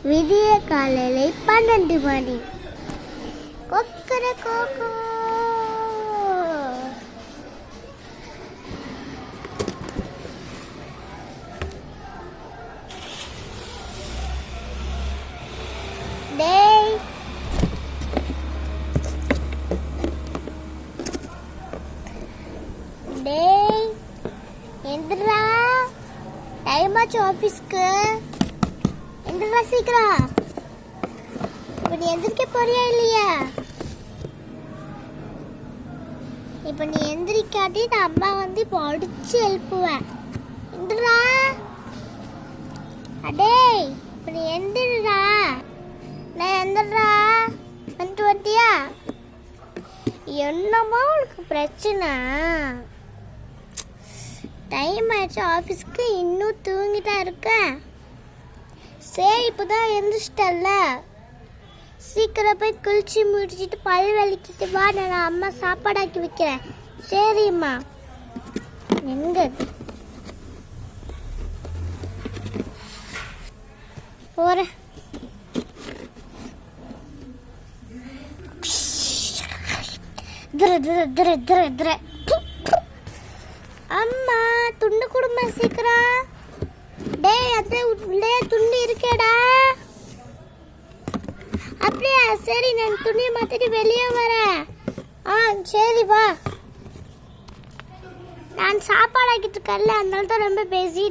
விடிய காலையில 12 மணி. கொக்கர கோகோ. டேய் டேய் எந்திரா, டைம் ஆச்சு ஆஃபீஸ்க்கு. எந்திரா சீக்கிரம். இப்போ நீ எந்திரிக்க போறியா இல்லையா? இப்போ நீ எந்திரிக்காட்டி நான் அம்மா வந்து இப்போ அடிச்சு எழுப்புவேன். எந்திரா. அடேய் இப்போ நீ எந்திரா. நான் எந்திரா. வந்துட்டியா? என்னமோ உனக்கு பிரச்சனை? டைம் ஆயிடுச்சு ஆஃபீஸ்க்கு, இன்னும் தூங்கிட்டா இருக்க. சரி இப்போதான் எந்திரிச்சிட்டல்ல, சீக்கிரம் போய் குளிச்சு முடிச்சுட்டு பல் வலிக்கிட்டு வா, நான் அம்மா சாப்பாடாக்கி வைக்கிறேன். சரிம்மா. எங்க போறேன். அம்மா துண்டு குடும்ப சீக்கிரம். டேய் அதே உள்ளே துண்டு இருக்கேடா. அப்படியா? சரி நான் துணியை மாத்திட்டு வெளியே வரேன். சரி வா. நான் சாப்பாடு ஆக்கிட்டு இருக்கேன்ல, அதனால தான் ரொம்ப பேசிட்டேன்.